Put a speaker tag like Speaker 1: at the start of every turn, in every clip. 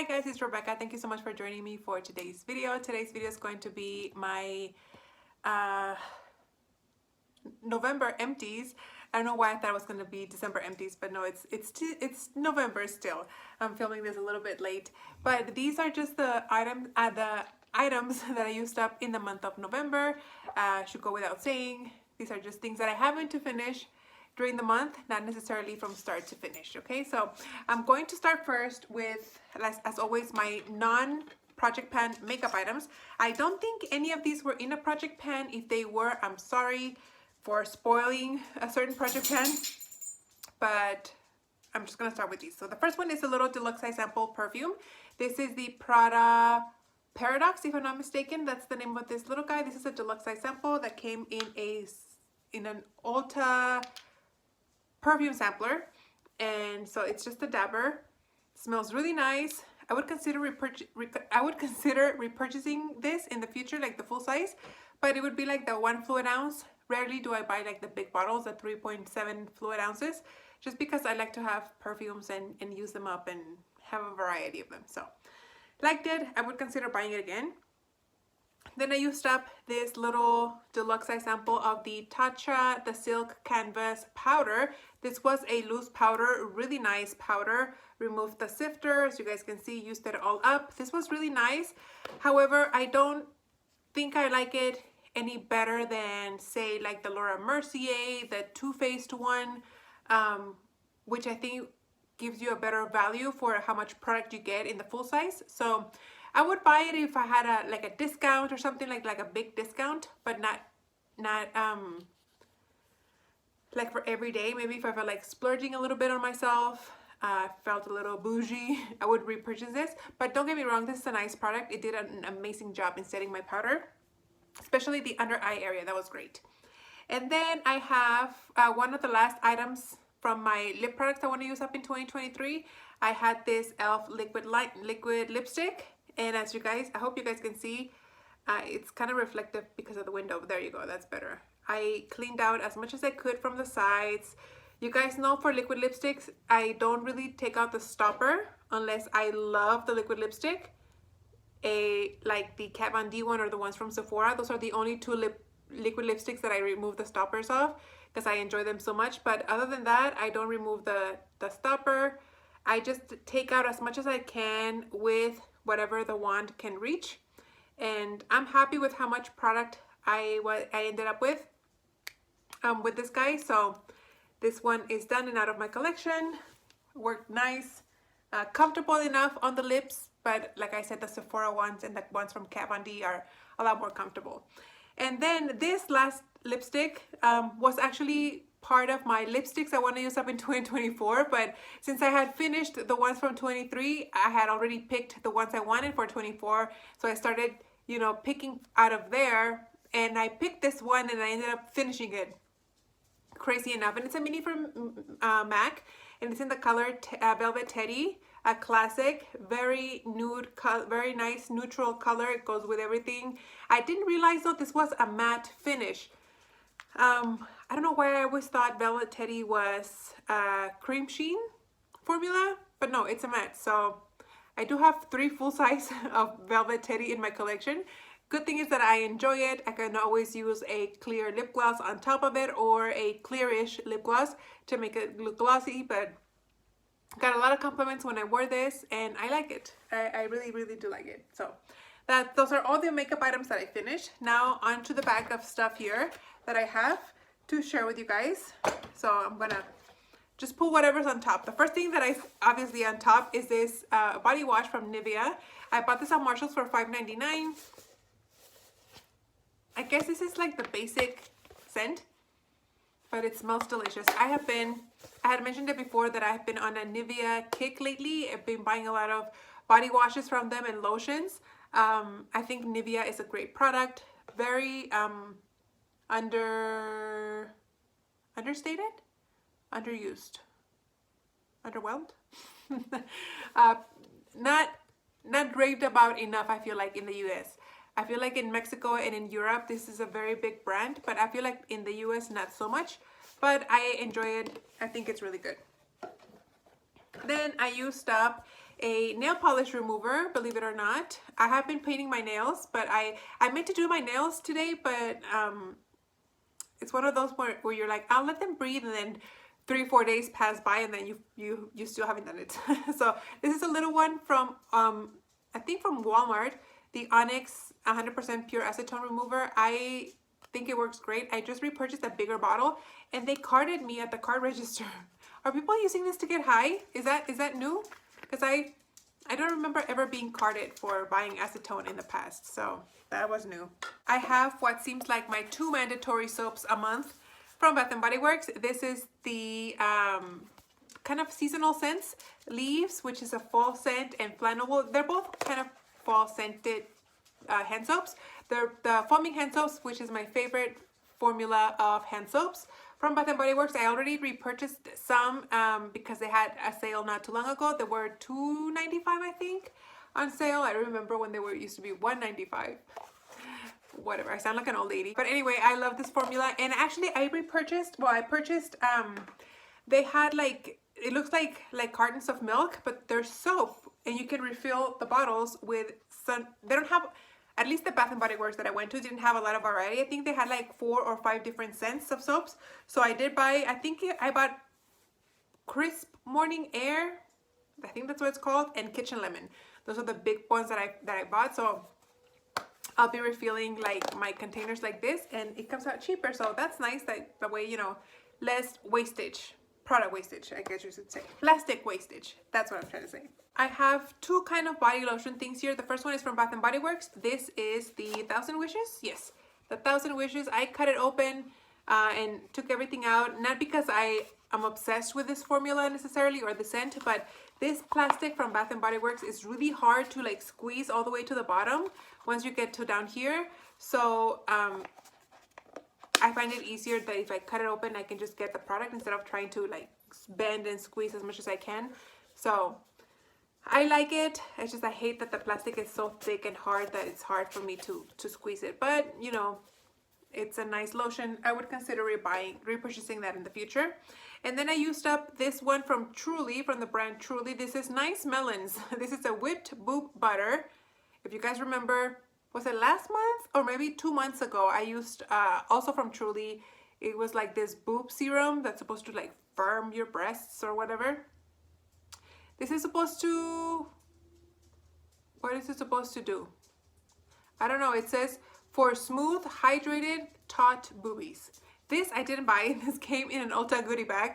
Speaker 1: Hi guys, it's Rebecca. Thank you so much for joining me for today's video. Today's video is going to be my November empties. I don't know why I thought it was going to be December empties, but no, it's November still. I'm filming this a little bit late, but these are just the items that I used up in the month of November. Should go without saying. These are just things that I haven't to finish during the month, not necessarily from start to finish. Okay, so I'm going to start first with, as always, my non-project pan makeup items. I don't think any of these were in a project pan. If they were, I'm sorry for spoiling a certain project pan, but I'm just gonna start with these. So the first one is a little deluxe size sample perfume. This is the Prada Paradox, if I'm not mistaken. That's the name of this little guy. This is a deluxe size sample that came in an Ulta perfume sampler, and so it's just a dabber. Smells really nice. I would consider repurchasing this in the future, like the full size, but it would be like the 1 fluid ounce. Rarely do I buy like the big bottles, the 3.7 fluid ounces, just because I like to have perfumes and use them up and have a variety of them. So liked it. I would consider buying it again. Then I used up this little deluxe size sample of the Tatcha the Silk Canvas powder. This was a loose powder, really nice powder. Removed the sifter, as you guys can see, used it all up. This was really nice. However, I don't think I like it any better than, say, like the Laura Mercier, the Too Faced one, which I think gives you a better value for how much product you get in the full size. So I would buy it if I had a discount or something, like a big discount, but not like for every day. Maybe if I felt like splurging a little bit on myself, felt a little bougie, I would repurchase this. But don't get me wrong, this is a nice product. It did an amazing job in setting my powder, especially the under eye area. That was great. And then I have one of the last items from my lip products I want to use up in 2023. I had this e.l.f. liquid lipstick. And as you guys, I hope you guys can see, it's kind of reflective because of the window. There you go, that's better. I cleaned out as much as I could from the sides. You guys know for liquid lipsticks, I don't really take out the stopper unless I love the liquid lipstick. Like the Kat Von D one or the ones from Sephora. Those are the only two liquid lipsticks that I remove the stoppers of because I enjoy them so much. But other than that, I don't remove the stopper. I just take out as much as I can with whatever the wand can reach, and I'm happy with how much product I ended up with this guy. So this one is done and out of my collection. Worked nice, comfortable enough on the lips, but like I said, the Sephora ones and the ones from Kat Von D are a lot more comfortable. And then this last lipstick was actually part of my lipsticks I want to use up in 2024, but since I had finished the ones from 23, I had already picked the ones I wanted for 24, so I started, you know, picking out of there, and I picked this one and I ended up finishing it, crazy enough. And it's a mini from MAC, and it's in the color Velvet Teddy, a classic, very nude, very nice neutral color. It goes with everything. I didn't realize though this was a matte finish. I don't know why I always thought Velvet Teddy was a cream sheen formula, but no, it's a matte. So I do have 3 full size of Velvet Teddy in my collection. Good thing is that I enjoy it. I can always use a clear lip gloss on top of it or a clearish lip gloss to make it look glossy, but got a lot of compliments when I wore this and I like it. I really, really do like it. So those are all the makeup items that I finished. Now onto the bag of stuff here that I have to share with you guys. So I'm gonna just pull whatever's on top. The first thing that I obviously on top is this body wash from Nivea. I bought this at Marshall's for $5.99. I guess this is like the basic scent, but it smells delicious. I had mentioned it before that I've been on a Nivea kick lately. I've been buying a lot of body washes from them and lotions. I think Nivea is a great product. Very understated, underused, underwhelmed. Not raved about enough, I feel like, in the US. I feel like in Mexico and in Europe this is a very big brand, but I feel like in the US not so much, but I enjoy it. I think it's really good. Then I used up a nail polish remover, believe it or not. I have been painting my nails, but I meant to do my nails today, but it's one of those where you're like, I'll let them breathe, and then 3-4 days pass by and then you still haven't done it. So this is a little one from I think from Walmart, the Onyx 100% pure acetone remover. I think it works great. I just repurchased a bigger bottle and they carded me at the card register. Are people using this to get high? Is that new? Because I don't remember ever being carded for buying acetone in the past, so that was new. I have what seems like my 2 mandatory soaps a month from Bath & Body Works. This is the kind of seasonal scents, Leaves, which is a fall scent, and Flannel. They're both kind of fall scented hand soaps. They're the foaming hand soaps, which is my favorite formula of hand soaps from Bath & Body Works. I already repurchased some because they had a sale not too long ago. They were $2.95, I think, on sale. I remember when they were used to be $1.95. Whatever, I sound like an old lady. But anyway, I love this formula. And actually I purchased, they had like, it looks like cartons of milk, but they're soap, and you can refill the bottles with some. They don't have, at least the Bath & Body Works that I went to didn't have a lot of variety. I think they had like 4 or 5 different scents of soaps. So I did buy, I bought Crisp Morning Air, I think that's what it's called, and Kitchen Lemon. Those are the big ones that I bought. So I'll be refilling like my containers like this, and it comes out cheaper. So that's nice, that way, you know, less wastage. Product wastage, I guess you should say. Plastic wastage, that's what I'm trying to say. I have 2 kind of body lotion things here. The first one is from Bath & Body Works. This is the 1,000 Wishes. Yes, the 1,000 Wishes. I cut it open and took everything out. Not because I am obsessed with this formula necessarily or the scent, but this plastic from Bath & Body Works is really hard to like squeeze all the way to the bottom once you get to down here. So I find it easier that if I cut it open, I can just get the product instead of trying to like bend and squeeze as much as I can. So I like it. It's just I hate that the plastic is so thick and hard that it's hard for me to squeeze it. But you know, it's a nice lotion. I would consider repurchasing that in the future. And then I used up this one from Truly, from the brand Truly. This is Nice Melons. This is a whipped boob butter. If you guys remember, was it last month or maybe 2 months ago, I used also from Truly. It was like this boob serum that's supposed to like firm your breasts or whatever. This is supposed to, what is it supposed to do? I don't know. It says for smooth, hydrated, taut boobies. This I didn't buy. This came in an Ulta goodie bag.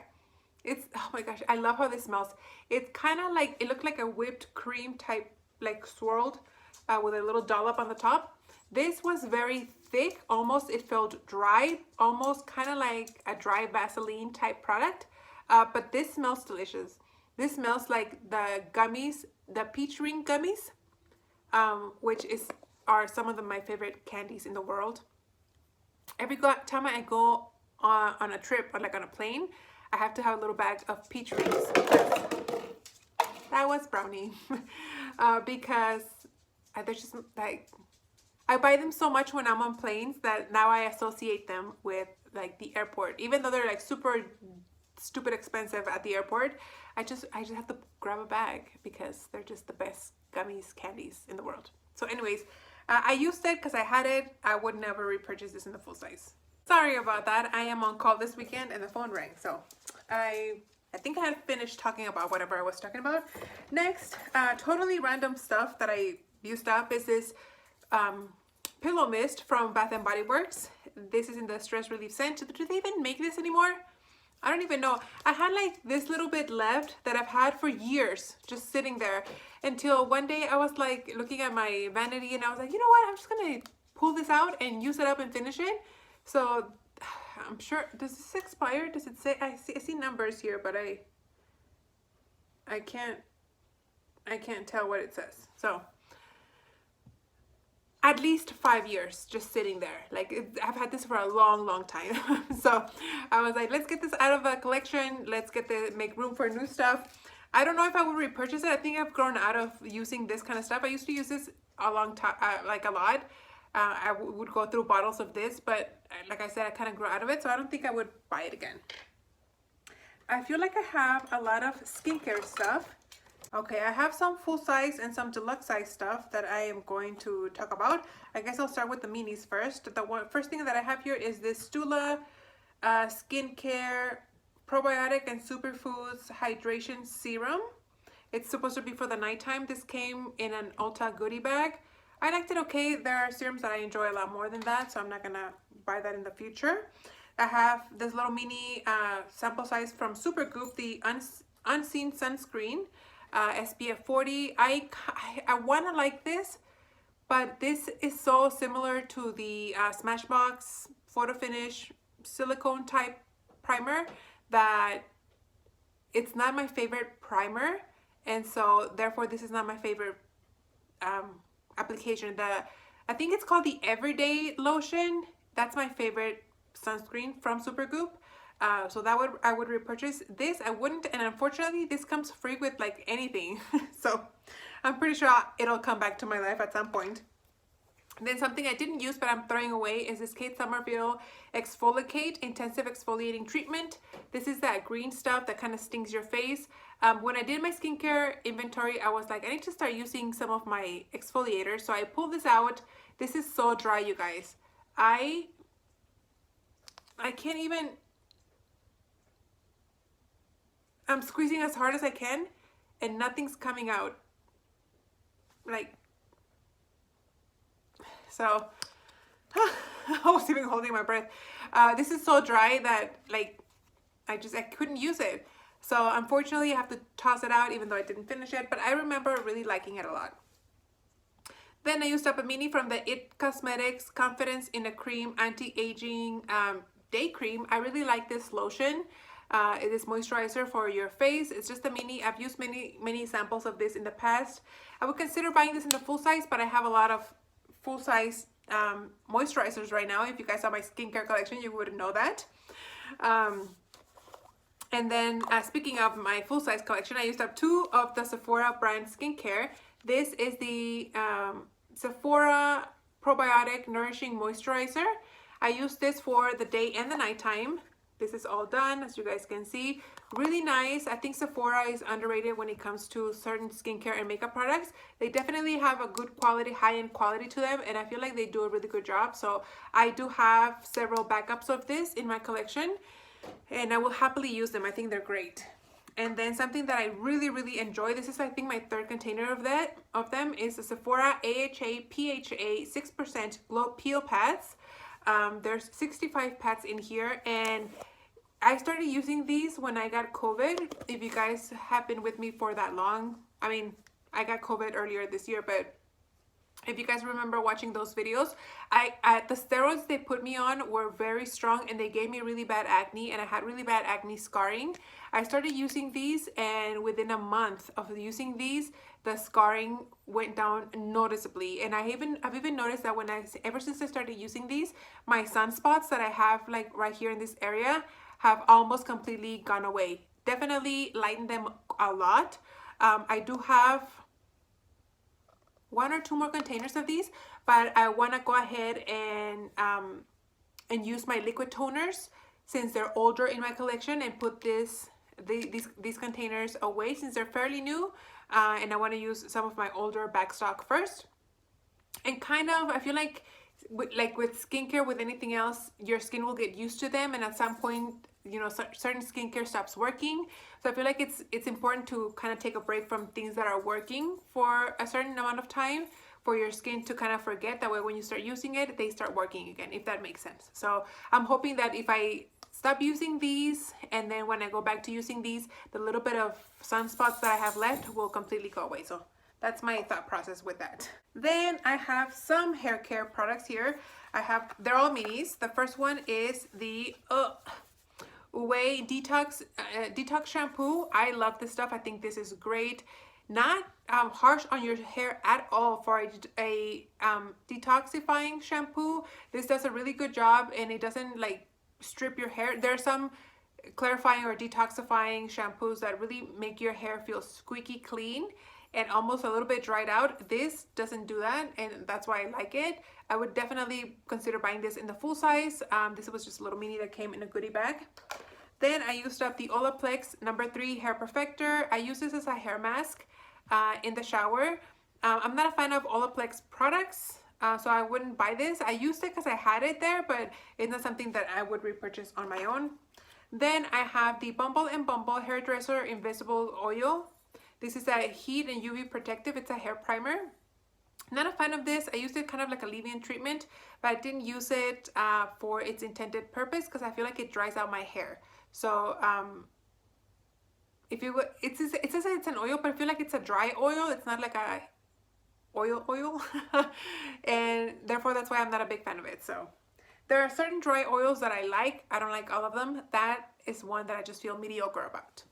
Speaker 1: It's, oh my gosh, I love how this smells. It's kind of like, it looked like a whipped cream type, like swirled with a little dollop on the top. This was very thick, almost it felt dry, almost kind of like a dry Vaseline type product. But this smells delicious. This smells like the gummies, the peach ring gummies, which are some of my favorite candies in the world. Every time I go on a trip or like on a plane, I have to have a little bag of peach rings. That was brownie. Because they're just like, I buy them so much when I'm on planes that now I associate them with like the airport. Even though they're like super stupid expensive at the airport, I just have to grab a bag because they're just the best gummies, candies in the world. So anyways, I used it because I had it. I would never repurchase this in the full size. Sorry about that. I am on call this weekend and the phone rang. So I think I had finished talking about whatever I was talking about. Next, totally random stuff that I used up is this pillow mist from Bath & Body Works. This is in the stress relief scent. Do they even make this anymore? I don't even know. I had like this little bit left that I've had for years, just sitting there, until one day I was like looking at my vanity and I was like, you know what, I'm just gonna pull this out and use it up and finish it. So I'm sure, does this expire? Does it say? I see numbers here, but I can't tell what it says. So at least 5 years just sitting there. Like I've had this for a long time. So I was like, let's get this out of the collection. Let's make room for new stuff. I don't know if I would repurchase it. I think I've grown out of using this kind of stuff. I used to use this a long time, like a lot. I would go through bottles of this, but like I said, I kind of grew out of it. So I don't think I would buy it again. I feel like I have a lot of skincare stuff. Okay, I have some full size and some deluxe size stuff that I am going to talk about. I guess I'll start with the minis first. First thing that I have here is this Stula skincare probiotic and superfoods hydration serum. It's supposed to be for the nighttime. This came in an Ulta goodie bag. I liked it okay. There are serums that I enjoy a lot more than that, so I'm not gonna buy that in the future. I have this little mini sample size from Supergoop, the Unseen Sunscreen, SPF 40. I wanna like this, but this is so similar to the Smashbox Photo Finish silicone type primer that it's not my favorite primer, and so therefore this is not my favorite application. I think it's called the Everyday Lotion. That's my favorite sunscreen from Supergoop. So I would repurchase this. I wouldn't, and unfortunately this comes free with like anything. So I'm pretty sure it'll come back to my life at some point. Then something I didn't use but I'm throwing away is this Kate Somerville Exfoliate Intensive Exfoliating Treatment. This is that green stuff that kind of stings your face. When I did my skincare inventory, I was like, I need to start using some of my exfoliators. So I pulled this out. This is so dry, you guys. I can't even, I'm squeezing as hard as I can and nothing's coming out. Like, so I was even holding my breath. This is so dry that like I couldn't use it. So unfortunately I have to toss it out even though I didn't finish it, but I remember really liking it a lot. Then I used up a mini from the It Cosmetics Confidence in a Cream Anti-Aging Day Cream. I really like this lotion. It is moisturizer for your face. It's just a mini. I've used many samples of this in the past. I would consider buying this in the full size, but I have a lot of full size moisturizers right now. If you guys saw my skincare collection, you would know that. And then speaking of my full size collection, I used up 2 of the Sephora brand skincare. This is the Sephora Probiotic Nourishing Moisturizer. I use this for the day and the nighttime. This is all done, as you guys can see. Really nice. I think Sephora is underrated when it comes to certain skincare and makeup products. They definitely have a good quality, high-end quality to them, and I feel like they do a really good job. So I do have several backups of this in my collection, and I will happily use them. I think they're great. And then something that I really enjoy, this is I think my 3rd container of them, is the Sephora AHA PHA 6% Glow Peel Pads. There's 65 pads in here, and I started using these when I got COVID. If you guys have been with me for that long, I mean, I got COVID earlier this year, but if you guys remember watching those videos, the steroids they put me on were very strong and they gave me really bad acne, and I had really bad acne scarring. I started using these, and within a month of using these, the scarring went down noticeably. And I've even noticed that ever since I started using these, my sunspots that I have like right here in this area have almost completely gone away. Definitely lightened them a lot. I do have 1 or 2 more containers of these, but I want to go ahead and use my liquid toners since they're older in my collection, and put these containers away since they're fairly new, and I want to use some of my older back stock first. And kind of, I feel like with skincare, with anything else, your skin will get used to them, and at some point, you know, certain skincare stops working. So I feel like it's important to kind of take a break from things that are working for a certain amount of time for your skin to kind of forget. That way when you start using it, they start working again, if that makes sense. So I'm hoping that if I stop using these, and then when I go back to using these, the little bit of sunspots that I have left will completely go away. So that's my thought process with that. Then I have some hair care products here. They're all minis. The first one is the Ouai Detox Shampoo. I love this stuff. I think this is great. Not harsh on your hair at all for a detoxifying shampoo. This does a really good job, and it doesn't like strip your hair. There are some clarifying or detoxifying shampoos that really make your hair feel squeaky clean and almost a little bit dried out. This doesn't do that, and that's why I like it. I would definitely consider buying this in the full size. This was just a little mini that came in a goodie bag. Then I used up the Olaplex No. 3 Hair Perfector. I use this as a hair mask. in the shower. I'm not a fan of Olaplex products, so I wouldn't buy this. I used it because I had it there, but it's not something that I would repurchase on my own. Then I have the Bumble and Bumble Hairdresser Invisible Oil. This is a heat and UV protective. It's a hair primer. Not a fan of this. I used it kind of like a leave-in treatment, but I didn't use it for its intended purpose because I feel like it dries out my hair. So if you would, it says it's an oil, but I feel like it's a dry oil. It's not like a oil and therefore that's why I'm not a big fan of it. So there are certain dry oils that I like. I don't like all of them. That is one that I just feel mediocre about.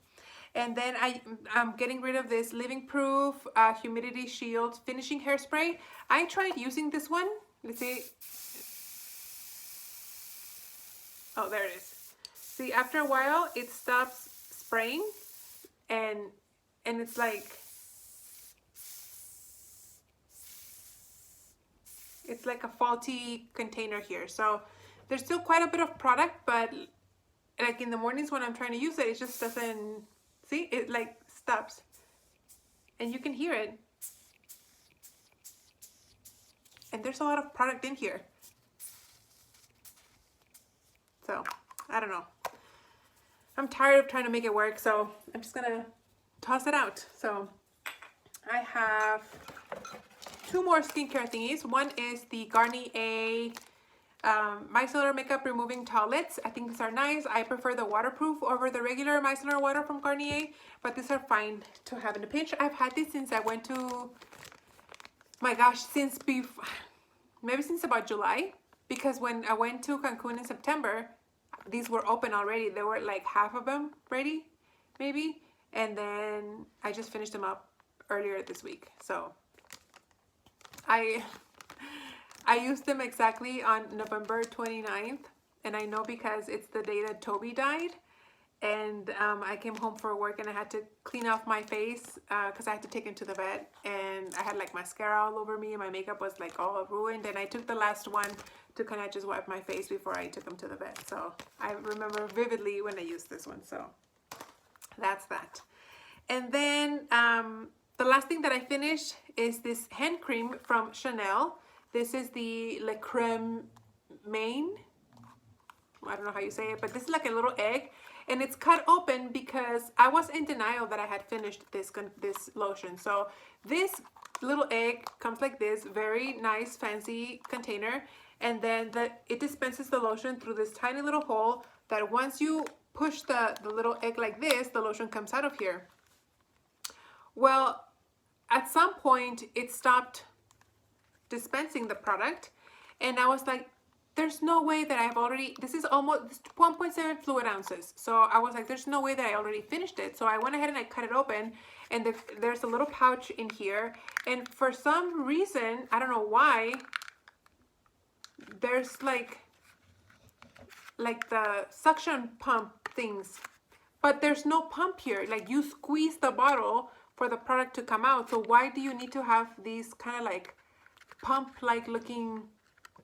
Speaker 1: And then I'm getting rid of this Living Proof Humidity Shield Finishing Hairspray. I tried using this one. Let's see. Oh, there it is. See, after a while, it stops spraying, and it's like, it's like a faulty container here. So there's still quite a bit of product, but like in the mornings when I'm trying to use it, it just doesn't. See, it like stops and you can hear it. And there's a lot of product in here. So, I don't know. I'm tired of trying to make it work, so I'm just gonna toss it out. So, I have two more skincare thingies. One is the Garnier micellar makeup removing towelettes. I think these are nice. I prefer the waterproof over the regular micellar water from Garnier, but these are fine to have in a pinch. I've had these since I went to, my gosh, maybe since about July, because when I went to Cancun in September, these were open already. There were like half of them ready, maybe, and then I just finished them up earlier this week. So I used them exactly on November 29th, and I know because it's the day that Toby died, and I came home for work and I had to clean off my face because I had to take him to the vet, and I had like mascara all over me and my makeup was like all ruined, and I took the last one to kind of just wipe my face before I took him to the vet. So I remember vividly when I used this one. So that's that. And then the last thing that I finished is this hand cream from Chanel. This is the Le Creme Main. I don't know how you say it, but this is like a little egg, and it's cut open because I was in denial that I had finished this lotion. So this little egg comes like this, very nice, fancy container, and then it dispenses the lotion through this tiny little hole that once you push the little egg like this, the lotion comes out of here. Well, at some point, it stopped dispensing the product, and I was like, there's no way that I've already, this is almost 1.7 fluid ounces. So I was like, there's no way that I already finished it. So I went ahead and I cut it open, and there's a little pouch in here, and for some reason, I don't know why, there's like the suction pump things, but there's no pump here. Like, you squeeze the bottle for the product to come out. So why do you need to have these kind of like pump-like looking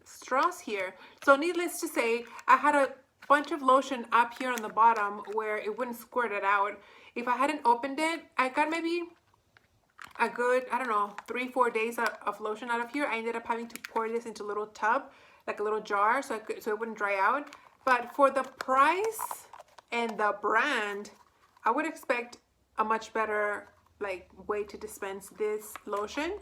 Speaker 1: straws here? So needless to say, I had a bunch of lotion up here on the bottom where it wouldn't squirt it out. If I hadn't opened it, I got maybe a good, I don't know, 3-4 days of lotion out of here. I ended up having to pour this into a little tub, like a little jar, so it wouldn't dry out. But for the price and the brand, I would expect a much better like way to dispense this lotion.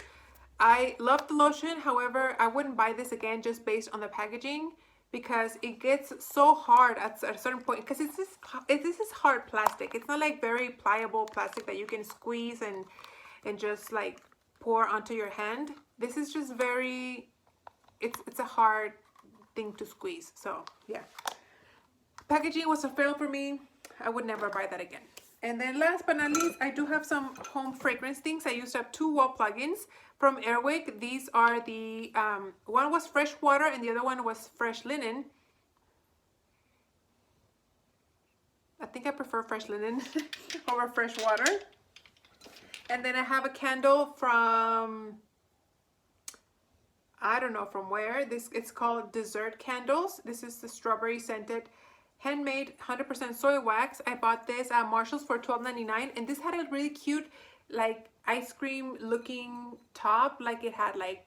Speaker 1: I love the lotion. However, I wouldn't buy this again just based on the packaging, because it gets so hard at a certain point, because this is hard plastic. It's not like very pliable plastic that you can squeeze and just like pour onto your hand. This is just very, it's a hard thing to squeeze. So yeah, packaging was a fail for me. I would never buy that again. And then last but not least, I do have some home fragrance things. I used up 2 wall plugins from Airwick. These are the, one was fresh water and the other one was fresh linen. I think I prefer fresh linen over fresh water. And then I have a candle from, I don't know from where. It's called Dessert Candles. This is the strawberry scented handmade 100% soy wax. I bought this at Marshall's for $12.99, and this had a really cute like ice cream looking top, like it had like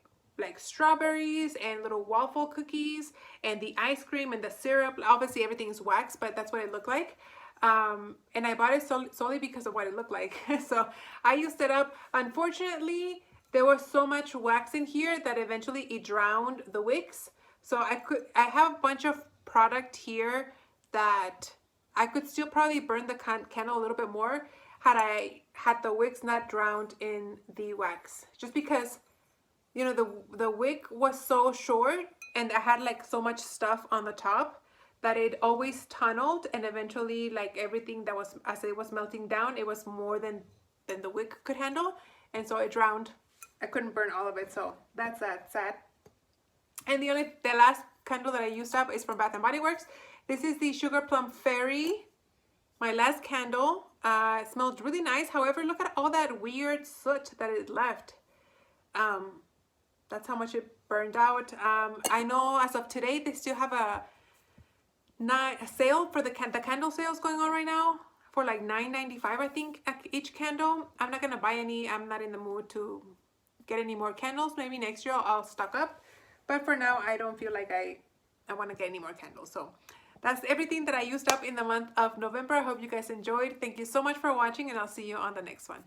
Speaker 1: strawberries and little waffle cookies and the ice cream and the syrup. Obviously everything is wax, but that's what it looked like. And I bought it solely because of what it looked like. So I used it up. Unfortunately, there was so much wax in here that eventually it drowned the wicks. So I have a bunch of product here that I could still probably burn the candle a little bit more had I had the wicks not drowned in the wax. Just because, you know, the wick was so short and I had like so much stuff on the top that it always tunneled, and eventually like everything that was, as it was melting down, it was more than the wick could handle, and so it drowned. I couldn't burn all of it, so that's sad. And the last candle that I used up is from Bath and Body Works. This is the Sugar Plum Fairy, my last candle. It smelled really nice. However, look at all that weird soot that it left. That's how much it burned out. I know as of today they still have a sale for the candle sales going on right now for like $9.95, I think, each candle. I'm not gonna buy any. I'm not in the mood to get any more candles. Maybe next year I'll stock up, but for now I don't feel like I want to get any more candles. So that's everything that I used up in the month of November. I hope you guys enjoyed. Thank you so much for watching, and I'll see you on the next one.